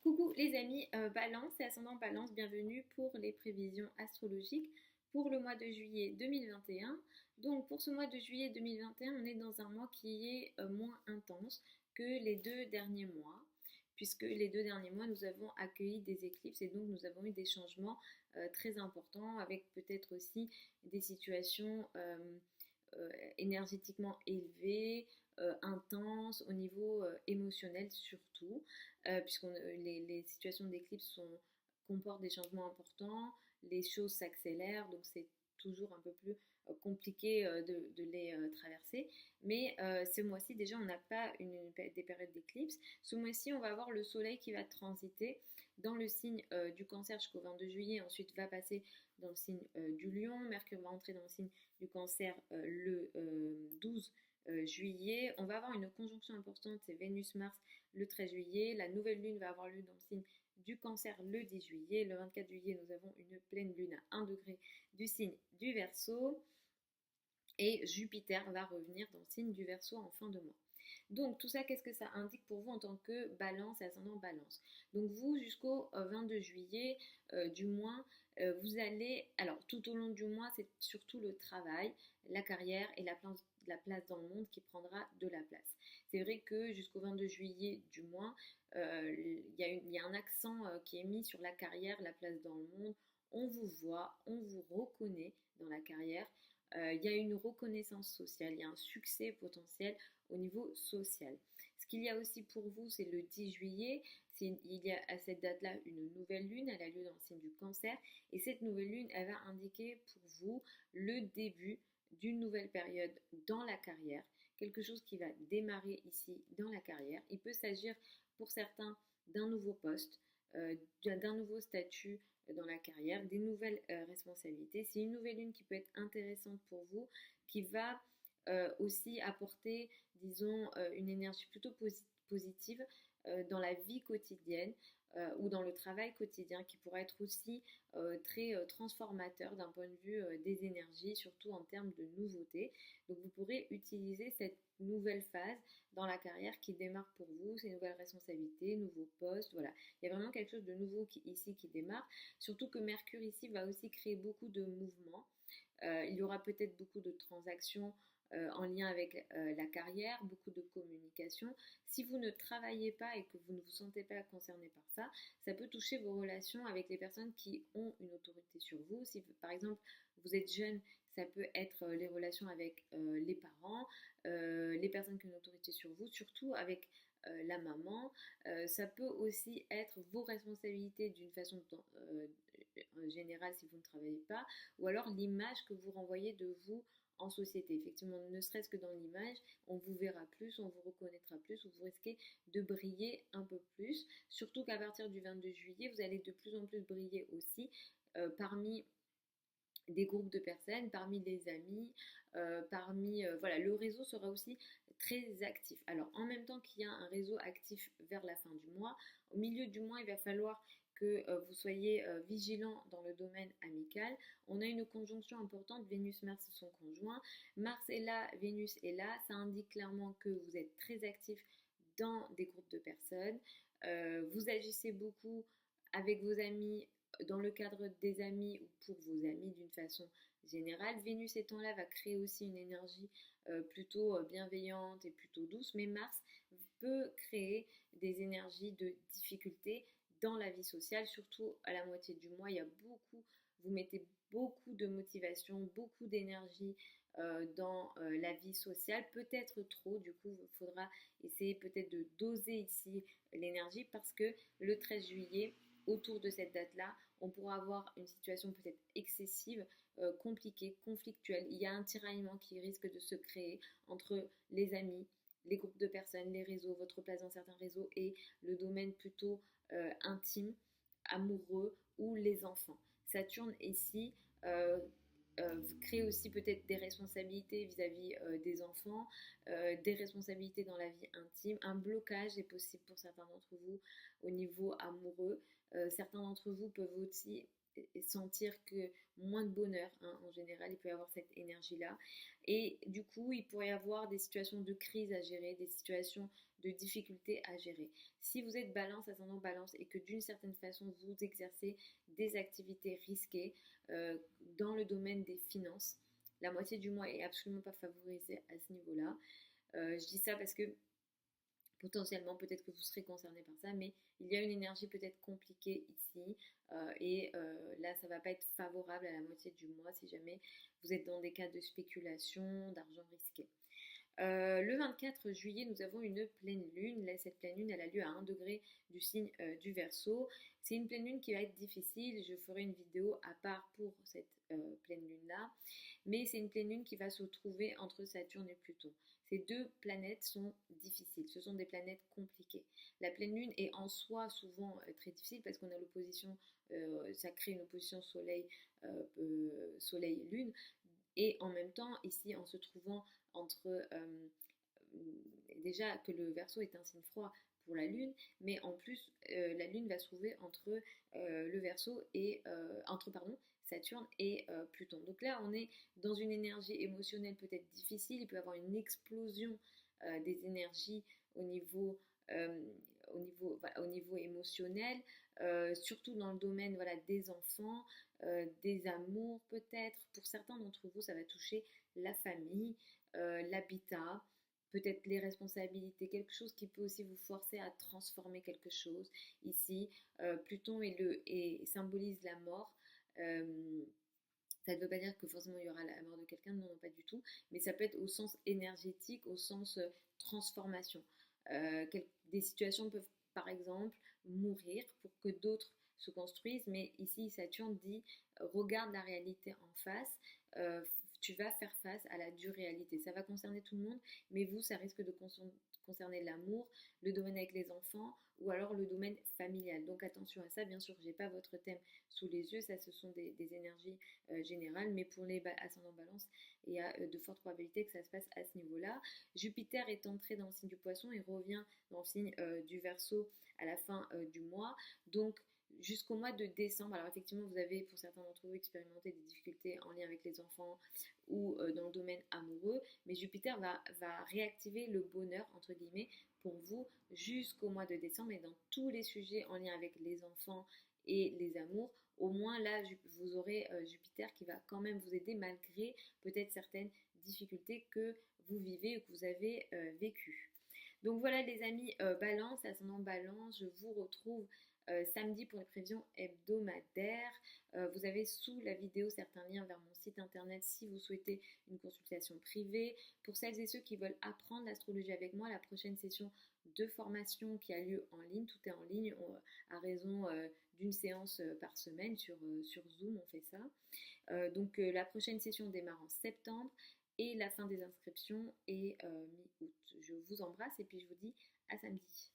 Coucou les amis, Balance et ascendant Balance, bienvenue pour les prévisions astrologiques pour le mois de juillet 2021. Donc pour ce mois de juillet 2021, on est dans un mois qui est moins intense que les 2 derniers mois, puisque les 2 derniers mois, nous avons accueilli des éclipses et donc nous avons eu des changements très importants avec peut-être aussi des situations énergétiquement élevées, intenses, au niveau émotionnel surtout puisque les situations d'éclipse comportent des changements importants, les choses s'accélèrent, donc c'est toujours un peu plus compliqué de les traverser. Mais ce mois-ci, déjà, on n'a pas des périodes d'éclipse. Ce mois-ci, on va avoir le soleil qui va transiter dans le signe du cancer jusqu'au 22 juillet, ensuite va passer dans le signe du lion. Mercure va entrer dans le signe du cancer le 12 juillet. On va avoir une conjonction importante, c'est Vénus-Mars le 13 juillet. La nouvelle lune va avoir lieu dans le signe du cancer le 10 juillet. Le 24 juillet, nous avons une pleine lune à 1 degré du signe du Verseau. Et Jupiter va revenir dans le signe du Verseau en fin de mois. Donc tout ça, qu'est-ce que ça indique pour vous en tant que balance et ascendant balance? Donc vous, jusqu'au 22 juillet, du moins, vous allez... Alors tout au long du mois, c'est surtout le travail, la carrière et la place dans le monde qui prendra de la place. C'est vrai que jusqu'au 22 juillet du mois, il y a un accent qui est mis sur la carrière, la place dans le monde. On vous voit, on vous reconnaît dans la carrière. Il y a une reconnaissance sociale, il y a un succès potentiel au niveau social. Ce qu'il y a aussi pour vous, c'est le 10 juillet. Il y a à cette date-là une nouvelle lune, elle a lieu dans le signe du cancer. Et cette nouvelle lune, elle va indiquer pour vous le début d'une nouvelle période dans la carrière. Quelque chose qui va démarrer ici dans la carrière. Il peut s'agir pour certains d'un nouveau poste, d'un nouveau statut dans la carrière, des nouvelles responsabilités. C'est une nouvelle lune qui peut être intéressante pour vous, qui va aussi apporter, disons, une énergie plutôt positive dans la vie quotidienne ou dans le travail quotidien, qui pourra être aussi très transformateur d'un point de vue des énergies, surtout en termes de nouveautés. Donc vous pourrez utiliser cette nouvelle phase dans la carrière qui démarre pour vous, ces nouvelles responsabilités, nouveaux postes, voilà. Il y a vraiment quelque chose de nouveau ici qui démarre, surtout que Mercure ici va aussi créer beaucoup de mouvements. Il y aura peut-être beaucoup de transactions en lien avec la carrière, beaucoup de communication. Si vous ne travaillez pas et que vous ne vous sentez pas concerné par ça, ça peut toucher vos relations avec les personnes qui ont une autorité sur vous. Si par exemple vous êtes jeune, ça peut être les relations avec les parents, les personnes qui ont une autorité sur vous, surtout avec la maman. Ça peut aussi être vos responsabilités d'une façon générale si vous ne travaillez pas, ou alors l'image que vous renvoyez de vous en société. Effectivement, ne serait-ce que dans l'image, on vous verra plus, on vous reconnaîtra plus, vous risquez de briller un peu plus. Surtout qu'à partir du 22 juillet, vous allez de plus en plus briller aussi parmi des groupes de personnes, parmi les amis, voilà, le réseau sera aussi très actif. Alors en même temps qu'il y a un réseau actif vers la fin du mois, au milieu du mois, il va falloir que vous soyez vigilant dans le domaine amical. On a une conjonction importante, Vénus-Mars sont conjoints. Mars est là, Vénus est là. Ça indique clairement que vous êtes très actif dans des groupes de personnes. Vous agissez beaucoup avec vos amis, dans le cadre des amis ou pour vos amis d'une façon générale. Vénus étant là va créer aussi une énergie plutôt bienveillante et plutôt douce, mais Mars peut créer des énergies de difficulté dans la vie sociale, surtout à la moitié du mois. Il y a beaucoup, vous mettez beaucoup de motivation, beaucoup d'énergie dans la vie sociale, peut-être trop, du coup il faudra essayer peut-être de doser ici l'énergie parce que le 13 juillet, autour de cette date-là, on pourra avoir une situation peut-être excessive, compliquée, conflictuelle. Il y a un tiraillement qui risque de se créer entre les amis, les groupes de personnes, les réseaux, votre place dans certains réseaux et le domaine plutôt intime, amoureux ou les enfants. Saturne ici crée aussi peut-être des responsabilités vis-à-vis des enfants, des responsabilités dans la vie intime. Un blocage est possible pour certains d'entre vous au niveau amoureux. Certains d'entre vous peuvent aussi sentir que moins de bonheur, hein, en général, il peut y avoir cette énergie-là. Et du coup, il pourrait y avoir des situations de crise à gérer, des situations de difficultés à gérer. Si vous êtes balance, ascendant balance et que d'une certaine façon vous exercez des activités risquées dans le domaine des finances, la moitié du mois est absolument pas favorisée à ce niveau-là. Je dis ça parce que potentiellement peut-être que vous serez concerné par ça, mais il y a une énergie peut-être compliquée ici là ça va pas être favorable à la moitié du mois si jamais vous êtes dans des cas de spéculation, d'argent risqué. Le 24 juillet, nous avons une pleine lune. Là, cette pleine lune, elle a lieu à 1 degré du signe du Verseau. C'est une pleine lune qui va être difficile. Je ferai une vidéo à part pour cette pleine lune-là. Mais c'est une pleine lune qui va se trouver entre Saturne et Pluton. Ces deux planètes sont difficiles. Ce sont des planètes compliquées. La pleine lune est en soi souvent très difficile parce qu'on a l'opposition, ça crée une opposition soleil-lune. Et en même temps, ici, en se trouvant entre déjà que le Verseau est un signe froid pour la Lune, mais en plus la Lune va se trouver entre le Verseau et entre Saturne et Pluton. Donc là, on est dans une énergie émotionnelle peut-être difficile. Il peut y avoir une explosion des énergies au niveau au niveau émotionnel, surtout dans le domaine des enfants, des amours peut-être. Pour certains d'entre vous, ça va toucher la famille, l'habitat, peut-être les responsabilités, quelque chose qui peut aussi vous forcer à transformer quelque chose. Ici, Pluton symbolise la mort. Ça ne veut pas dire que forcément il y aura la mort de quelqu'un, non, non, pas du tout, mais ça peut être au sens énergétique, au sens transformation. Des situations peuvent par exemple mourir pour que d'autres se construisent, mais ici Saturne dit regarde la réalité en face, tu vas faire face à la dure réalité. Ça va concerner tout le monde, mais vous, ça risque de concerner l'amour, le domaine avec les enfants ou alors le domaine familial. Donc attention à ça, bien sûr, je n'ai pas votre thème sous les yeux, ça ce sont des énergies générales, mais pour les ascendants balance, il y a de fortes probabilités que ça se passe à ce niveau-là. Jupiter est entré dans le signe du poisson et revient dans le signe du Verseau à la fin du mois, donc jusqu'au mois de décembre. Alors effectivement, vous avez pour certains d'entre vous expérimenté des difficultés en lien avec les enfants ou dans le domaine amoureux, mais Jupiter va réactiver le bonheur, entre guillemets, pour vous jusqu'au mois de décembre et dans tous les sujets en lien avec les enfants et les amours. Au moins là, vous aurez Jupiter qui va quand même vous aider malgré peut-être certaines difficultés que vous vivez ou que vous avez vécues. Donc voilà les amis, balance, ascendant balance, je vous retrouve samedi pour les prévisions hebdomadaires. Vous avez sous la vidéo certains liens vers mon site internet si vous souhaitez une consultation privée. Pour celles et ceux qui veulent apprendre l'astrologie avec moi, la prochaine session de formation qui a lieu en ligne, tout est en ligne à raison d'une séance par semaine sur Zoom, on fait ça. Donc la prochaine session démarre en septembre et la fin des inscriptions est mi-août. Je vous embrasse et puis je vous dis à samedi.